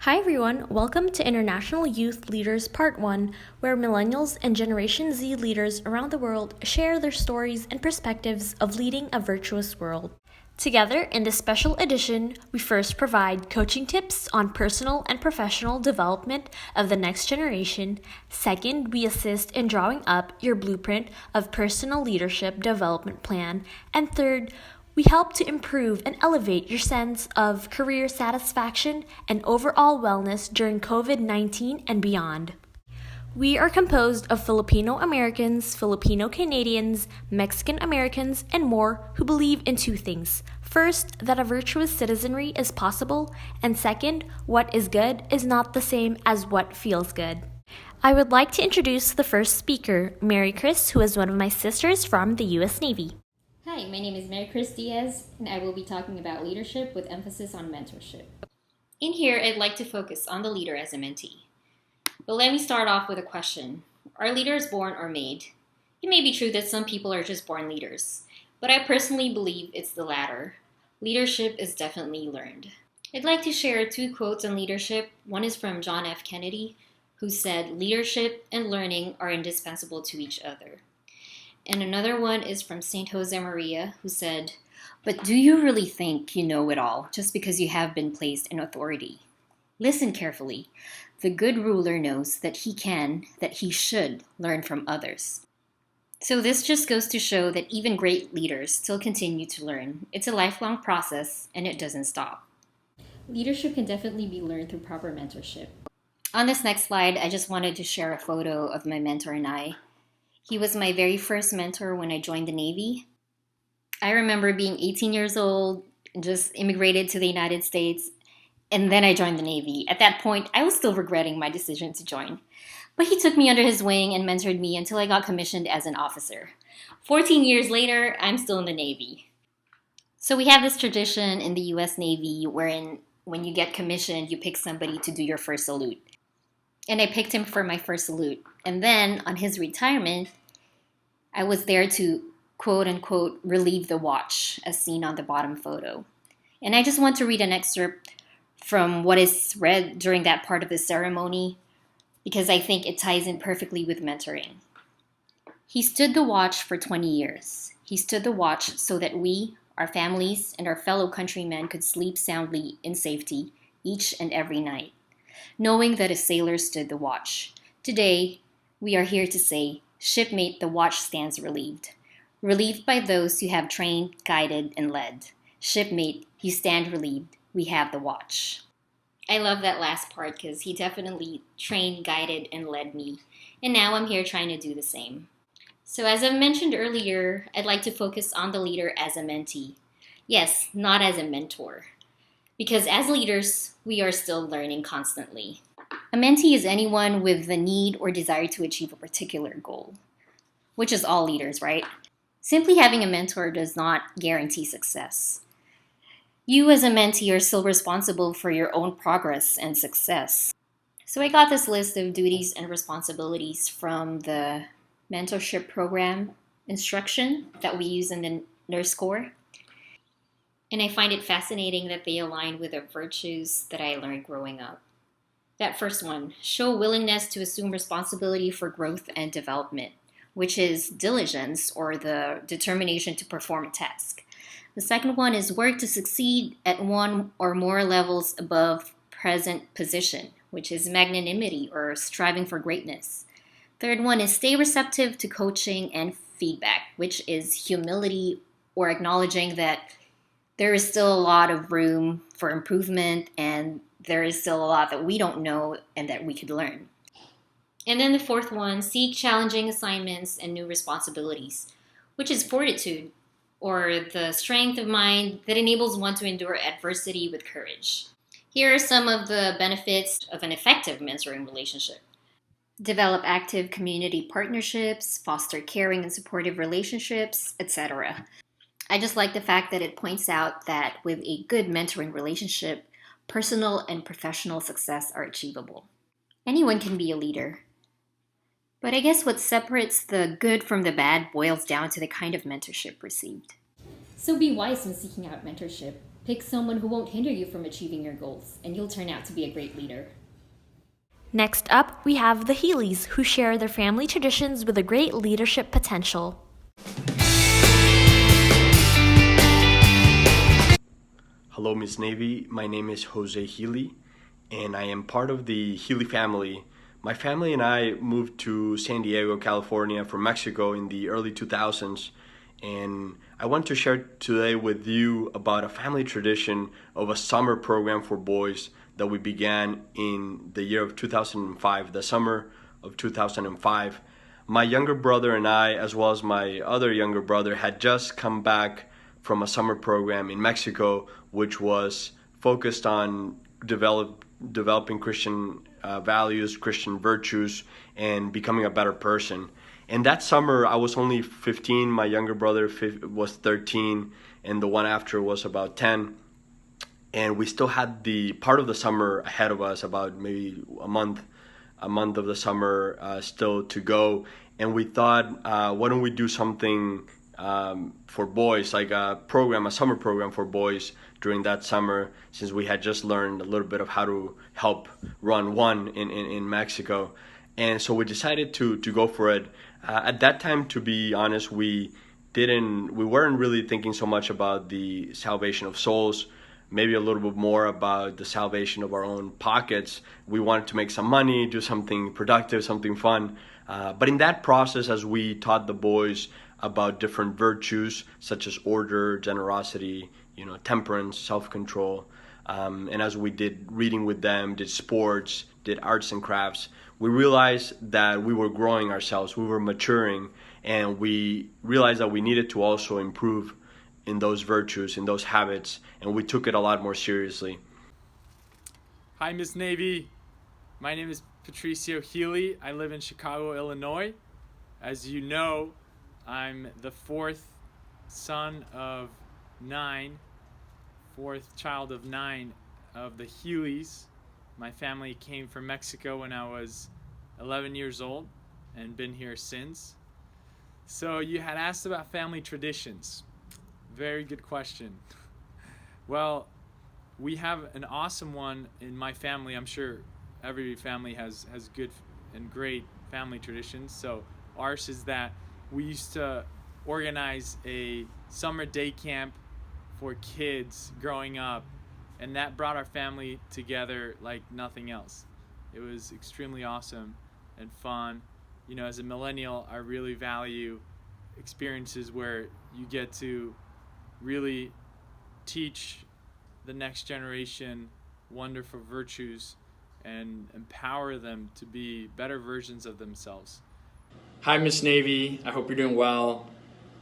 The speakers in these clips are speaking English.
Hi everyone, welcome to International Youth Leaders Part 1, where millennials and Generation Z leaders around the world share their stories and perspectives of leading a virtuous world. Together, in this special edition, we first provide coaching tips on personal and professional development of the next generation. Second, we assist in drawing up your blueprint of personal leadership development plan. And third, we help to improve and elevate your sense of career satisfaction and overall wellness during COVID-19 and beyond. We are composed of Filipino Americans, Filipino Canadians, Mexican Americans, and more who believe in two things. First, that a virtuous citizenry is possible, and second, what is good is not the same as what feels good. I would like to introduce the first speaker, Mary Chris, who is one of my sisters from the U.S. Navy. Hi, my name is Mary Chris Diaz, and I will be talking about leadership with emphasis on mentorship. In here, I'd like to focus on the leader as a mentee. But let me start off with a question. Are leaders born or made? It may be true that some people are just born leaders, but I personally believe it's the latter. Leadership is definitely learned. I'd like to share two quotes on leadership. One is from John F. Kennedy, who said, "Leadership and learning are indispensable to each other." And another one is from St. Josemaria, who said, "But do you really think you know it all just because you have been placed in authority? Listen carefully. The good ruler knows that he should learn from others." So this just goes to show that even great leaders still continue to learn. It's a lifelong process, and it doesn't stop. Leadership can definitely be learned through proper mentorship. On this next slide, I just wanted to share a photo of my mentor and I. He was my very first mentor when I joined the Navy. I remember being 18 years old, just immigrated to the United States, and then I joined the Navy. At that point, I was still regretting my decision to join. But he took me under his wing and mentored me until I got commissioned as an officer. 14 years later, I'm still in the Navy. So we have this tradition in the U.S. Navy wherein when you get commissioned, you pick somebody to do your first salute. And I picked him for my first salute. And then on his retirement, I was there to quote unquote relieve the watch, as seen on the bottom photo. And I just want to read an excerpt from what is read during that part of the ceremony because I think it ties in perfectly with mentoring. "He stood the watch for 20 years. He stood the watch so that we, our families, and our fellow countrymen could sleep soundly in safety each and every night, knowing that a sailor stood the watch. Today, we are here to say, shipmate, the watch stands relieved. Relieved by those who have trained, guided, and led. Shipmate, you stand relieved. We have the watch." I love that last part because he definitely trained, guided, and led me. And now I'm here trying to do the same. So as I've mentioned earlier, I'd like to focus on the leader as a mentee. Yes, not as a mentor. Because as leaders, we are still learning constantly. A mentee is anyone with the need or desire to achieve a particular goal, which is all leaders, right? Simply having a mentor does not guarantee success. You as a mentee are still responsible for your own progress and success. So I got this list of duties and responsibilities from the mentorship program instruction that we use in the Nurse Corps. And I find it fascinating that they align with the virtues that I learned growing up. That first one, show willingness to assume responsibility for growth and development, which is diligence or the determination to perform a task. The second one is work to succeed at one or more levels above present position, which is magnanimity or striving for greatness. Third one is stay receptive to coaching and feedback, which is humility or acknowledging that there is still a lot of room for improvement and there is still a lot that we don't know and that we could learn. And then the fourth one, seek challenging assignments and new responsibilities, which is fortitude, or the strength of mind that enables one to endure adversity with courage. Here are some of the benefits of an effective mentoring relationship. Develop active community partnerships, foster caring and supportive relationships, etc. I just like the fact that it points out that with a good mentoring relationship, personal and professional success are achievable. Anyone can be a leader. But I guess what separates the good from the bad boils down to the kind of mentorship received. So be wise when seeking out mentorship. Pick someone who won't hinder you from achieving your goals, and you'll turn out to be a great leader. Next up, we have the Healy's, who share their family traditions with a great leadership potential. Hello, Miss Navy. My name is Jose Healy, and I am part of the Healy family. My family and I moved to San Diego, California from Mexico in the early 2000s, and I want to share today with you about a family tradition of a summer program for boys that we began in the year of 2005, the summer of 2005. My younger brother and I, as well as my other younger brother, had just come back from a summer program in Mexico, which was focused on developing Christian values, Christian virtues, and becoming a better person. And that summer, I was only 15, my younger brother was 13, and the one after was about 10. And we still had the part of the summer ahead of us, about maybe a month of the summer still to go. And we thought, why don't we do something for boys, like a summer program for boys during that summer, since we had just learned a little bit of how to help run one in Mexico. And so we decided to go for it. At that time, to be honest, we weren't really thinking so much about the salvation of souls, maybe a little bit more about the salvation of our own pockets. We wanted to make some money, do something productive, something fun. But in that process, as we taught the boys about different virtues such as order, generosity, temperance, self-control, and as we did reading with them, did sports, did arts and crafts, we realized that we were growing ourselves, we were maturing, and we realized that we needed to also improve in those virtues, in those habits, and we took it a lot more seriously. Hi, Miss Navy. My name is Patricio Healy. I live in Chicago, Illinois. As you know, I'm the fourth child of 9 of the Healys. My family came from Mexico when I was 11 years old and been here since. So you had asked about family traditions. Very good question. Well, we have an awesome one in my family. I'm sure every family has good and great family traditions. So ours is that we used to organize a summer day camp for kids growing up, and that brought our family together like nothing else. It was extremely awesome and fun. As a millennial, I really value experiences where you get to really teach the next generation wonderful virtues and empower them to be better versions of themselves. Hi, Miss Navy. I hope you're doing well.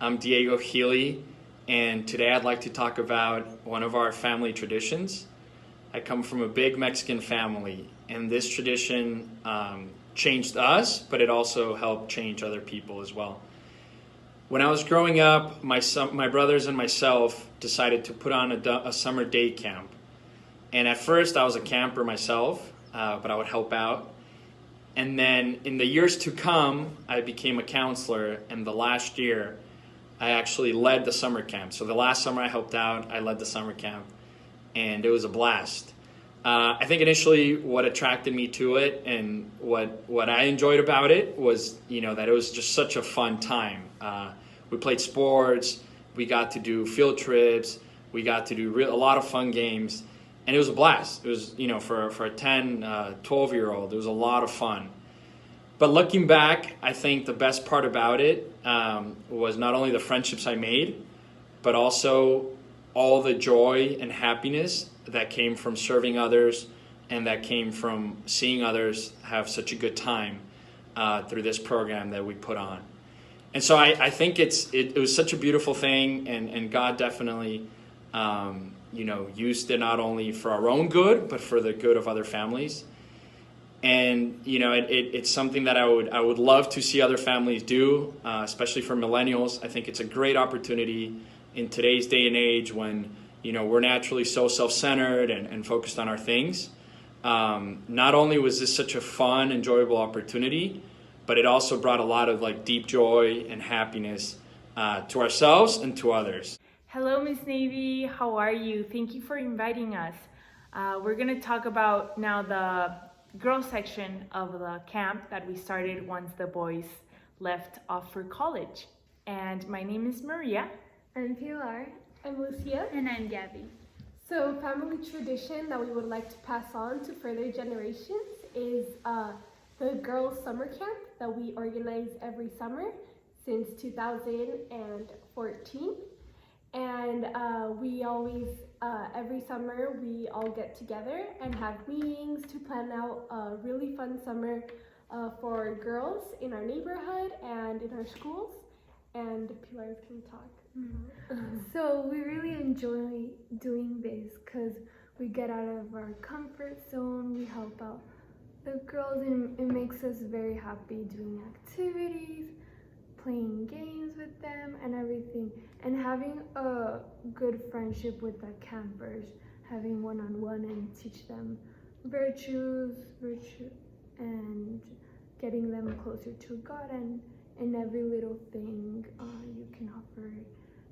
I'm Diego Healy, and today I'd like to talk about one of our family traditions. I come from a big Mexican family, and this tradition changed us, but it also helped change other people as well. When I was growing up, my brothers and myself decided to put on a summer day camp. And at first, I was a camper myself, but I would help out. And then in the years to come, I became a counselor, and the last year, I actually led the summer camp. So the last summer I helped out, I led the summer camp, and it was a blast. I think initially what attracted me to it and what I enjoyed about it was, that it was just such a fun time. We played sports, we got to do field trips, we got to do a lot of fun games, and it was a blast. It was, for a 10, 12-year-old, it was a lot of fun. But looking back, I think the best part about it was not only the friendships I made, but also all the joy and happiness that came from serving others and that came from seeing others have such a good time through this program that we put on. And so I think it was such a beautiful thing, and God definitely used it not only for our own good, but for the good of other families. And it's something that I would love to see other families do, especially for millennials. I think it's a great opportunity in today's day and age when we're naturally so self-centered and focused on our things. Not only was this such a fun, enjoyable opportunity, but it also brought a lot of deep joy and happiness to ourselves and to others. Hello, Miss Navy. How are you? Thank you for inviting us. We're going to talk about now the girls section of the camp that we started once the boys left off for college. And my name is Maria. I'm Pilar. I'm Lucia. And I'm Gabby. So, family tradition that we would like to pass on to further generations is the girls' summer camp that we organize every summer since 2014. And we always, every summer, we all get together and have meetings to plan out a really fun summer for girls in our neighborhood and in our schools. And Pilar can talk. So we really enjoy doing this because we get out of our comfort zone, we help out the girls, and it makes us very happy doing activities, playing games with them and everything, and having a good friendship with the campers, having one-on-one and teach them virtue, and getting them closer to God, and in every little thing you can offer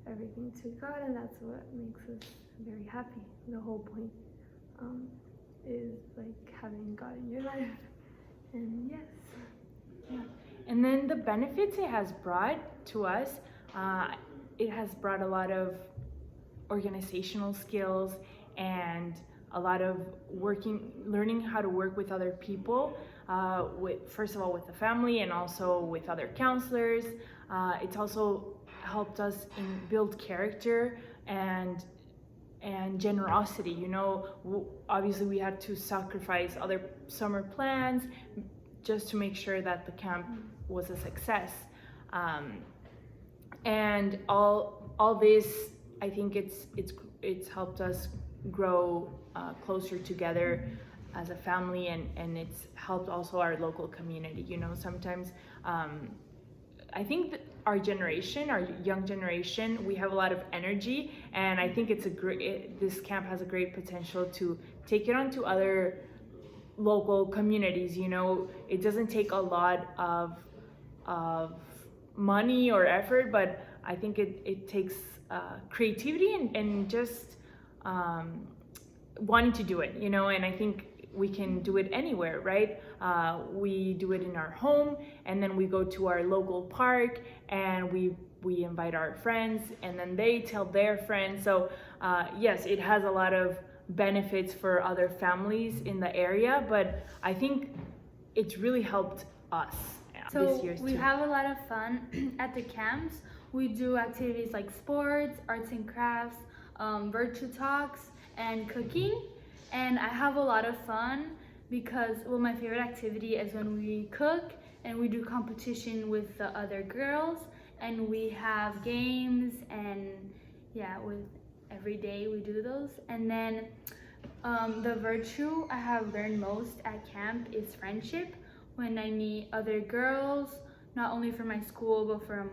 everything to God, and that's what makes us very happy. The whole point is like having God in your life. And yes. Yeah. And then the benefits it has brought to us, it has brought a lot of organizational skills and a lot of learning how to work with other people, first of all with the family and also with other counselors. It's also helped us build character and generosity. You know, obviously we had to sacrifice other summer plans just to make sure that the camp was a success. And all this, I think it's helped us grow closer together as a family, and it's helped also our local community. You know, sometimes I think that our young generation, we have a lot of energy, and I think this camp has a great potential to take it on to other local communities. You know, it doesn't take a lot of money or effort, but I think it takes creativity and just wanting to do it, you know, and I think we can do it anywhere, right? We do it in our home, and then we go to our local park and we invite our friends, and then they tell their friends. So yes, it has a lot of benefits for other families in the area, but I think it's really helped us this year too. So we have a lot of fun at the camps. We do activities like sports, arts and crafts, virtue talks, and cooking. And I have a lot of fun because, well, my favorite activity is when we cook and we do competition with the other girls, and we have games, and yeah, every day we do those. And then the virtue I have learned most at camp is friendship. When I meet other girls, not only from my school, but from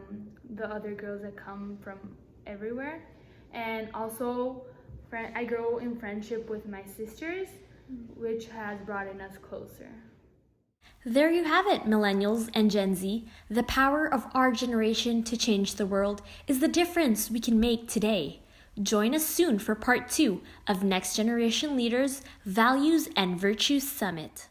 the other girls that come from everywhere. And also, I grow in friendship with my sisters, which has brought us closer. There you have it, Millennials and Gen Z. The power of our generation to change the world is the difference we can make today. Join us soon for part 2 of Next Generation Leaders, Values and Virtues Summit.